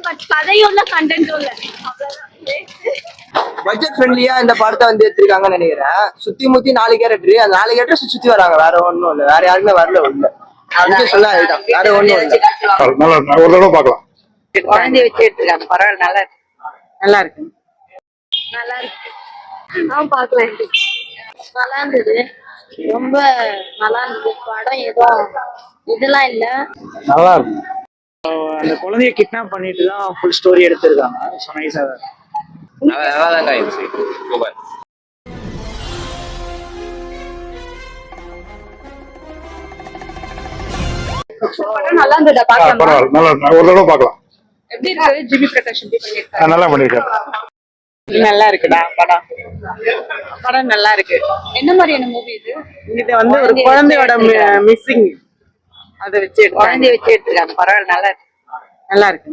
But கதையும் இல்ல கண்டென்ட்டும் இல்ல. பட்ஜெட் ஃப்ரெண்ட்லியா இந்த படத்தை வந்து எடுத்திருக்காங்கன்னு நினைக்கிறேன். சுத்தி முத்தி 4 கேரக்டர், அந்த 4 கேரக்டர் சுத்தி வராங்க, வேற ஒண்ணும் இல்ல, வேற யாருமே வரல உள்ள. சொல்ல வேற ஒண்ணும் இல்ல. ஒரு தடவை பார்க்கலாம். குழந்தைய வச்சு எடுத்துருக்காங்க, பரவாயில்ல, நல்லா இருக்கு. நல்லா இருக்கு. பாக்கலாம். நல்லா இருந்தது, ரொம்ப நல்லா இருந்தது படம். எதுவும் இதெல்லாம் இல்ல, நல்லா இருக்கு. அந்த குழந்தைய கிட்னாப் பண்ணிட்டு தான் ஃபுல் ஸ்டோரி எடுத்திருக்காங்க. ஸோ நைஸா தான் நல்லாதாங்க ஆயிடுச்சு. சூப்பர். படம் நல்லா இருந்ததா? பாக்கலாமா? பரவாயில்ல, நல்லா ஒரு தடவை பார்க்கலாம். எப்படி இருக்கு? ஜிவி பிரகாஷ் எப்படி பண்ணிருக்காரு? நல்லா பண்ணிருக்காரு. நல்லா இருக்குடா படம். படம் நல்லா இருக்கு. என்ன மாதிரியான மூவி இது? இது வந்து ஒரு குழந்தையோட மிஸ்ஸிங், அதை வச்சு குழந்தைய வச்சு எடுத்துருக்காங்க, பரவாயில்ல, நல்லா இருக்கு.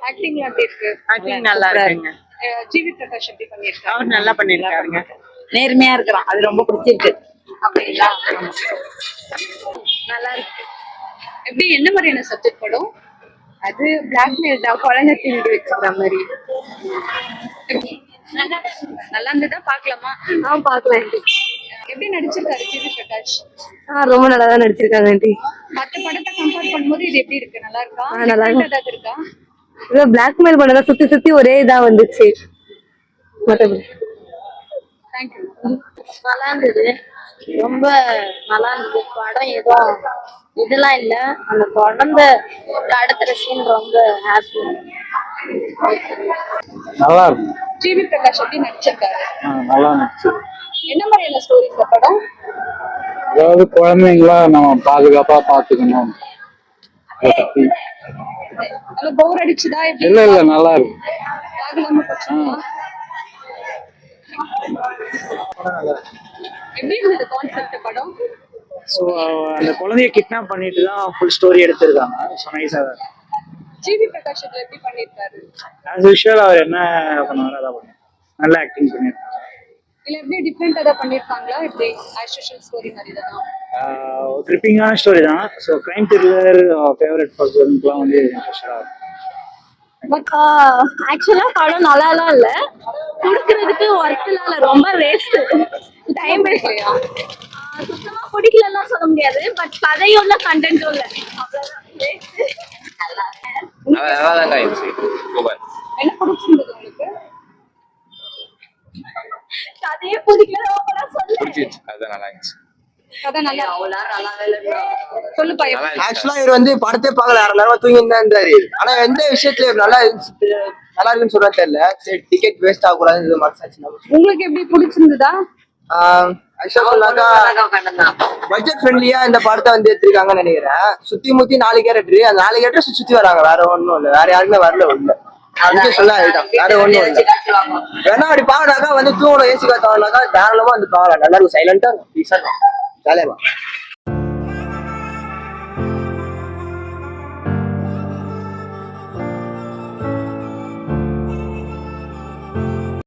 ஆக்டிங்ல எப்படி இருக்கு? ஆக்டிங் நல்லா இருக்குங்க. ஜிவி பிரகாஷ் எப்படி பண்ணிருக்காரு? அவர் நல்லா பண்ணிருக்காருங்க, நேர்மையா இருக்கிறான், அது ரொம்ப பிடிச்சிருக்கு. அப்படிங்களா? நல்லா இருக்கு. எப்படி, என்ன மாதிரியான சப்ஜெக்ட் படம்? அது பிளாக்மெயில் தான், குழந்தை திருடி வச்சுக்கிற மாதிரி. நல்லா இருந்ததா? பாக்கலாமா? பாக்கலாம். எப்படி நடிச்சிருக்காரு ஜிவி பிரகாஷ்? ரொம்ப நல்லா தான் நடிச்சிருக்காங்க ஆண்டி. மத்த படத்தை கம்பேர் பண்ணும்போது இது எப்படி இருக்கு? நல்லா இருக்கா? நல்லா இருக்கு. ஏதாவது இருக்கா? இவ்வளவு பிளாக்மெயில் பண்ணதான் சுத்தி சுத்தி ஒரே இதா வந்துச்சு. தேங்க்யூ. நல்லா இருந்தது, ரொம்ப நல்லா இருந்தது படம். எதுவும் இதெல்லாம் இல்ல, அந்த குழந்தை கடத்துற சீன் ரொம்ப ஹாப்பி. நல்லா இருக்கு. ஜிவி பிரகாஷ் எப்படி நடிச்சிருக்காரு? நல்லா இருந்துச்சு. என்ன மாதிரியான ஸ்டோரிஸ் படம்? அதாவது குழந்தைங்களா நம்ம பாதுகாப்பா பாத்துக்கணும். அது போர் அடிச்சுதா? எப்படி இல்ல நல்லா இருக்கு. பார்க்கலாமா? படம் எப்படி இருந்தது? கான்செப்ட் படம்? ஸோ அந்த குழந்தைய கிட்னாப் பண்ணிட்டு தான் ஃபுல் ஸ்டோரி எடுத்திருக்காங்க. ஸோ நைஸா தான். ஜிவி பிரகாஷ் எப்படி பண்ணிருக்காரு? ஆஸ் யூஷுவல் அவர் என்ன பண்ணுவாரோ அதான் பண்ணுவார். நல்ல ஆக்டிங் பண்ணியிருக்காங்க. இல்ல எப்படி டிஃப்ரெண்டா தான் பண்ணிருக்காங்களா? எப்படி ஆஸ் யூஷுவல் ஸ்டோரி மாதிரி தான்? ட்ரிப்பிங்கான ஸ்டோரி தான். ஸோ கிரைம் த்ரில்லர் ஃபேவரட் பர்சனுக்குலாம் வந்து இன்ட்ரெஸ்டடாக இருக்கும். பட் ஆக்சுவலா படம் நல்லாலாம் இல்ல, குடுக்கறதுக்கு ஒர்க்லாம் இல்ல, ரொம்ப வேஸ்ட் டைம். இல்லையா? சுத்தமா பிடிக்கலன்னா சொல்ல முடியாது, பட் கதையும் இல்ல கண்டென்ட்டும் இல்ல, நல்லாதாங்க ஆயிடுச்சு. சூப்பர். என்ன பிடிச்சிருந்தது உங்களுக்கு? கதையே பிடிக்கல சொல்ல. பிடிச்சிருச்சு, அதுதான் நல்லா இருந்துச்சு. கதை நல்லா சொல்லு பையன். ஆக்சுவலா இவர் வந்து படத்தை பார்க்கல, 1/2 நேரம் தூங்கிட்டு தான் இருந்தாரு. ஆனா எந்த விஷயத்துல நல்லா இருக்குன்னு சொல்ல தெரியல. சரி, டிக்கெட் வேஸ்ட் ஆகக்கூடாதுன்னு மனசாச்சு. உங்களுக்கு எப்படி பிடிச்சிருந்ததா? பட்ஜெட் ஃப்ரெண்ட்லியா இந்த படத்தை வந்து எடுத்திருக்காங்கன்னு நினைக்கிறேன். சுத்தி முத்தி 4 கேரக்டர், அந்த 4 கேரக்டர் சுத்தி வராங்க, வேற ஒண்ணும் இல்ல, வேற யாருமே வரல உள்ள. சொல்ல வேற ஒண்ணும் இல்ல. வேணா அப்படி பாக்கனாக்கா வந்து தூங்கணும், ஏசி காத்தாக்கா தாராளமா வந்து பாக்கலாம். நல்லா இருக்கும், சைலண்டா இருக்கும், ஜாலியா.